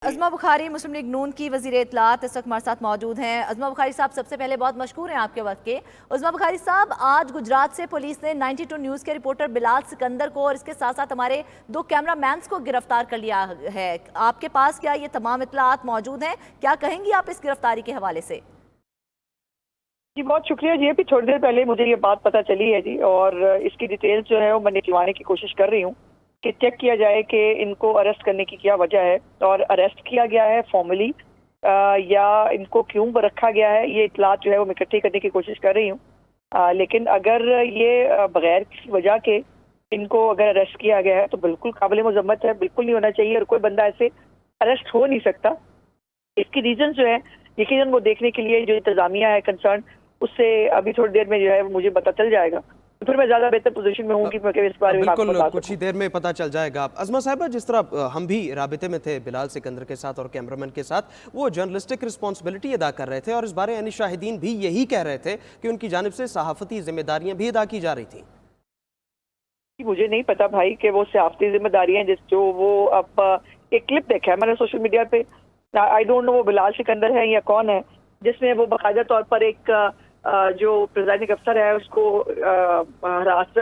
अज़मा बुखारी मुस्लिम league नून की वज़ीर इत्तलात इस वक्त हमारे साथ मौजूद हैं। अज़मा बुखारी साहब, सबसे पहले बहुत मशकूर हैं आपके वक्त के। अज़मा बुखारी साहब, आज गुजरात से पुलिस ने 92 न्यूज़ के रिपोर्टर बिलाल सिकंदर को और इसके साथ साथ हमारे 2 कैमरामैन्स को गिरफ्तार कर लिया है। आपके पास क्या ये तमाम इत्तलात मौजूद हैं? क्या कहेंगी आप इस गिरफ्तारी के हवाले से? जी, बहुत शुक्रिया जी। अभी थोड़ी देर पहले मुझे ये बात पता चली है जी, और इसकी डिटेल्स जो है वो मैं निकलवाने की कोशिश कर रही हूँ कि चेक किया जाए कि इनको अरेस्ट करने की क्या वजह है, और अरेस्ट किया गया है फॉर्मली या इनको क्यों रखा गया है। ये इतलात जो है वो मैं इकट्ठी करने की कोशिश कर रही हूँ। लेकिन अगर ये बगैर किसी वजह के इनको अगर अरेस्ट किया गया है तो बिल्कुल काबिल मजम्मत है, बिल्कुल नहीं होना चाहिए, और कोई बंदा ऐसे अरेस्ट हो नहीं सकता। इसकी रीजन जो है यकीनन वो देखने के लिए जो इंतजामिया है कंसर्न, उससे अभी थोड़ी देर में जो है मुझे पता चल जाएगा, तो फिर मैं ज्यादा बेहतर पोजीशन में हूँ कि मैं इस बारे में आपको बिल्कुल बता कुछ ही सकूं। देर में पता चल जाएगा। अज़मा साहिबा, जिस तरह हम भी राबिते में थे बिलाल सिकंदर के साथ और कैमरामैन के साथ, वो जर्नलिस्टिक रिस्पॉन्सिबिलिटी अदा कर रहे थे और इस बारे यानी शाहिदीन भी यही कह रहे थे कि उनकी जानिब से सहाफ़ती जिम्मेदारियां भी अदा की जा रही थी। मुझे नहीं पता भाई कि वो सियासती जिम्मेदारियां जिस जो वो अब एक क्लिप देखा है मैंने सोशल मीडिया पे, आई डोंट नो वो बिलाल सिकंदर है या कौन है, जिसमें वो बाकायदा तौर पर एक जो प्रिजाइडिंग अफसर है उसको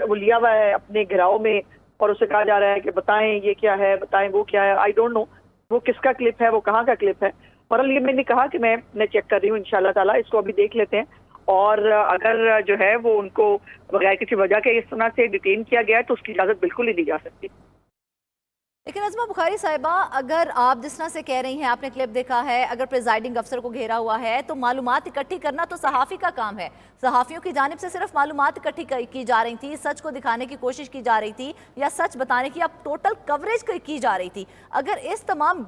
वो लिया हुआ है अपने घेराव में, और उसे कहा जा रहा है कि बताएं ये क्या है, बताएं वो क्या है। आई डोंट नो वो किसका क्लिप है, वो कहाँ का क्लिप है। और ये मैंने कहा कि मैं चेक कर रही हूँ, इंशाल्लाह ताला इसको अभी देख लेते हैं, और अगर जो है वो उनको बगैर किसी वजह के इस तरह से डिटेन किया गया है तो उसकी इजाजत बिल्कुल ही दी जा सकती। लेकिन अज़मा बुखारी साहिबा, अगर आप जिस तरह से कह रही हैं, आपने क्लिप देखा है, अगर प्रिजाइडिंग अफसर को घेरा हुआ है तो मालूमात इकट्ठी करना तो सहाफ़ी का काम है। सहाफ़ियों की जानिब से सिर्फ मालूमात इकट्ठी की जा रही थी, सच को दिखाने की कोशिश की जा रही थी, या सच बताने की अब टोटल कवरेज की जा रही थी। अगर इस तमाम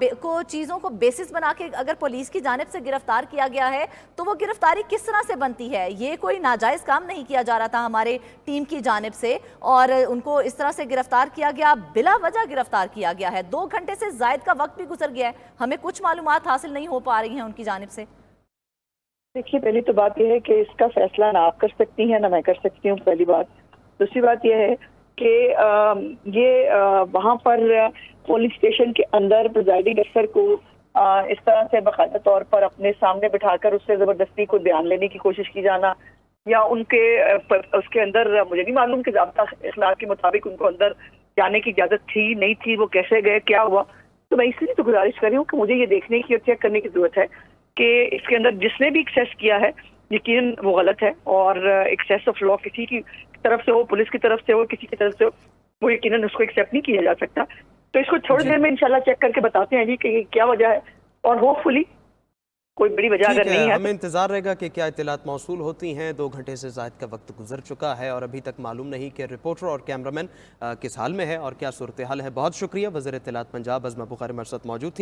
चीज़ों को बेसिस बना के अगर पुलिस की जानिब से गिरफ्तार किया गया है तो वो गिरफ्तारी किस तरह से बनती है? ये कोई नाजायज़ काम नहीं किया जा रहा था हमारे टीम की जानिब से, और उनको इस तरह से गिरफ्तार किया गया, बिला वजह गिरफ्तार किया गया है। 2 घंटे से ज्यादा का वक्त भी गुजर गया है, हमें कुछ मालूमात हासिल नहीं हो पा रही हैं उनकी जानिब से। देखिए, पहली तो बात यह है कि इसका फैसला ना आप कर सकती हैं ना मैं कर सकती हूँ, पहली बात। दूसरी बात यह है कि वहाँ पर पुलिस स्टेशन के अंदर प्रिजाइडिंग अफसर को इस तरह से बाकायदा तौर पर अपने सामने बिठाकर उससे जबरदस्ती को बयान लेने की कोशिश की जाना, या उनके उसके अंदर मुझे नहीं मालूम कि ज़ाब्ता इख्लाक के मुताबिक उनको अंदर जाने की इजाजत थी नहीं थी, वो कैसे गए, क्या हुआ। तो मैं इसलिए तो गुजारिश कर रही हूँ कि मुझे ये देखने की और चेक करने की जरूरत है कि इसके अंदर जिसने भी एक्सेस किया है यकीन वो गलत है, और एक्सेस ऑफ लॉ किसी की तरफ से हो, पुलिस की तरफ से हो, किसी की तरफ से हो, वो यकीनन उसको एक्सेप्ट नहीं किया जा सकता। तो इसको थोड़ी देर में इंशाल्लाह चेक करके बताते हैं जी कि क्या वजह है, और होपफुली कोई बड़ी वजह अगर नहीं है। हमें इंतजार रहेगा कि क्या इत्तलात मौसूल होती हैं। 2 घंटे से ज़ायद का वक्त गुजर चुका है और अभी तक मालूम नहीं कि रिपोर्टर और कैमरामैन किस हाल में है और क्या सूरत हाल है। बहुत शुक्रिया। वज़ीर इत्तलात पंजाब अज़मा बुखारी हमारे साथ मौजूद थी।